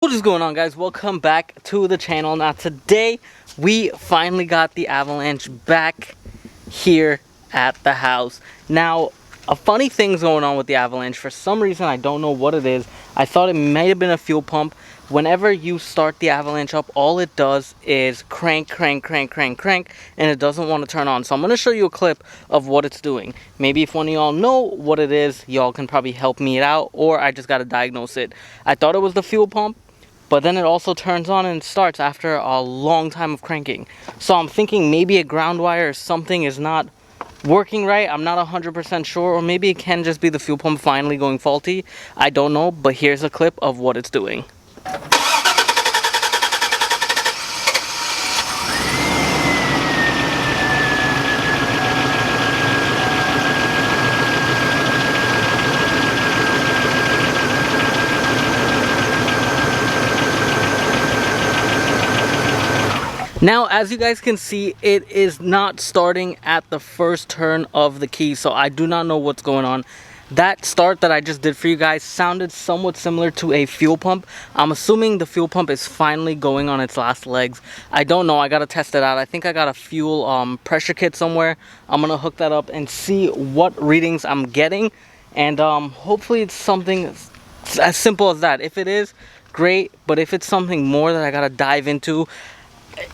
What is going on, guys? Welcome back to the channel. Now today we finally got the avalanche back here at the house. Now a funny thing's going on with the avalanche. For some reason, I don't know what it is. I thought it might have been a fuel pump. Whenever you start the avalanche up, all it does is crank, and it doesn't want to turn on. So I'm going to show you a clip of what it's doing. Maybe if one of y'all know what it is, y'all can probably help me out, or I just got to diagnose it. I thought it was the fuel pump, but then it also turns on and starts after a long time of cranking. So I'm thinking maybe a ground wire or something is not working right. I'm not 100% sure, or maybe it can just be the fuel pump finally going faulty. I don't know, but here's a clip of what it's doing. Now, as you guys can see, it is not starting at the first turn of the key, so I do not know what's going on. That start that I just did for you guys sounded somewhat similar to a fuel pump. I'm assuming the fuel pump is finally going on its last legs. I don't know. I gotta test it out. I think I got a fuel pressure kit somewhere. I'm gonna hook that up and see what readings I'm getting, and hopefully it's something as simple as that. If it is, great, but if it's something more that I gotta dive into,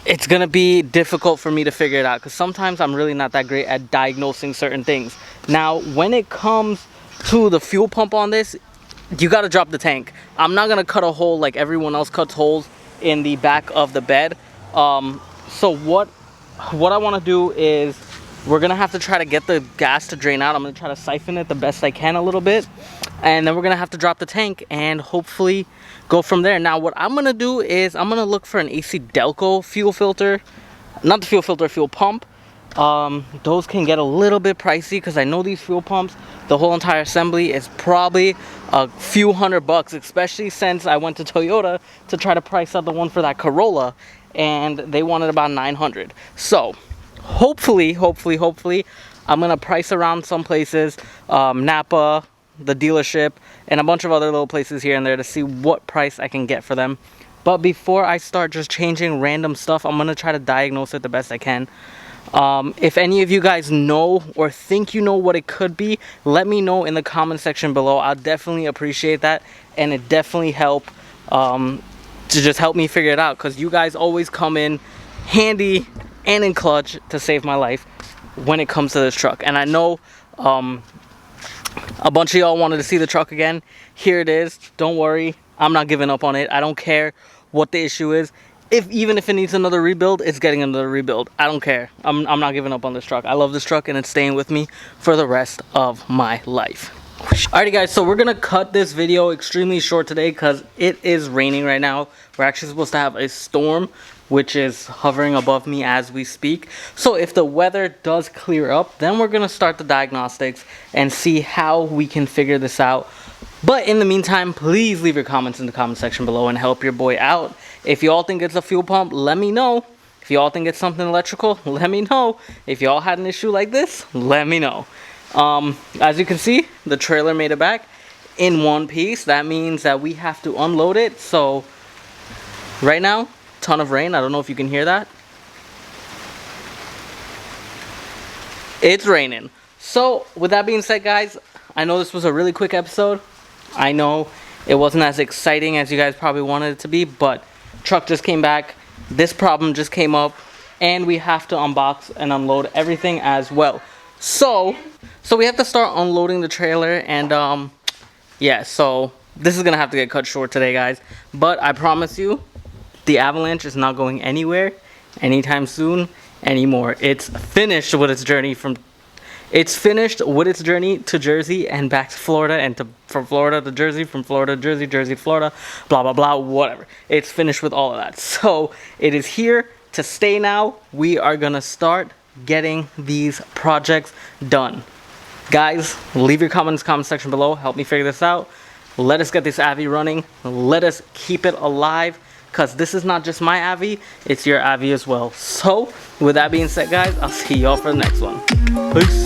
it's gonna be difficult for me to figure it out, because sometimes I'm really not that great at diagnosing certain things. Now, when it comes to the fuel pump on this, you gotta drop the tank. I'm not gonna cut a hole like everyone else cuts holes in the back of the bed. So what I want to do is, we're gonna have to try to get the gas to drain out. I'm gonna try to siphon it the best I can a little bit, and then we're gonna have to drop the tank and hopefully go from there. Now what I'm gonna do is I'm gonna look for an AC Delco fuel filter, not the fuel filter, fuel pump. Those can get a little bit pricey, because I know these fuel pumps, the whole entire assembly is probably a few $100, especially since I went to Toyota to try to price out the one for that Corolla, and they wanted about $900. So hopefully I'm gonna price around some places, Napa, the dealership, and a bunch of other little places here and there to see what price I can get for them. But before I start just changing random stuff, I'm gonna try to diagnose it the best I can. If any of you guys know or think you know what it could be, let me know in the comment section below. I'll definitely appreciate that, and it definitely help to just help me figure it out, because you guys always come in handy and in clutch to save my life when it comes to this truck. And I know a bunch of y'all wanted to see the truck again. Here it is. Don't worry, I'm not giving up on it. I don't care what the issue is. Even if it needs another rebuild, it's getting another rebuild. I don't care. I'm not giving up on this truck. I love this truck, and it's staying with me for the rest of my life. Alrighty guys, so we're gonna cut this video extremely short today because it is raining right now. We're actually supposed to have a storm, which is hovering above me as we speak. So if the weather does clear up, then we're gonna start the diagnostics and see how we can figure this out. But in the meantime, please leave your comments in the comment section below and help your boy out. If y'all think it's a fuel pump, let me know. If y'all think it's something electrical, let me know. If y'all had an issue like this, let me know. As you can see, the trailer made it back in one piece. That means that we have to unload it. So right now, ton of rain. I don't know if you can hear that. It's raining. So with that being said, guys, I know this was a really quick episode. I know it wasn't as exciting as you guys probably wanted it to be, but truck just came back. This problem just came up, and we have to unbox and unload everything as well. So we have to start unloading the trailer, and yeah, so this is gonna have to get cut short today, guys. But I promise you, the avalanche is not going anywhere anytime soon anymore. It's finished with its journey to Jersey and back to Florida, and from Florida to Jersey, from Florida to Jersey, Jersey to Florida, blah blah blah, whatever. It's finished with all of that. So it is here to stay now. We are gonna start getting these projects done. Guys, leave your comments in the comment section below. Help me figure this out. Let us get this Avi running. Let us keep it alive, because this is not just my Avi, it's your Avi as well. So with that being said, guys, I'll see y'all for the next one. Peace.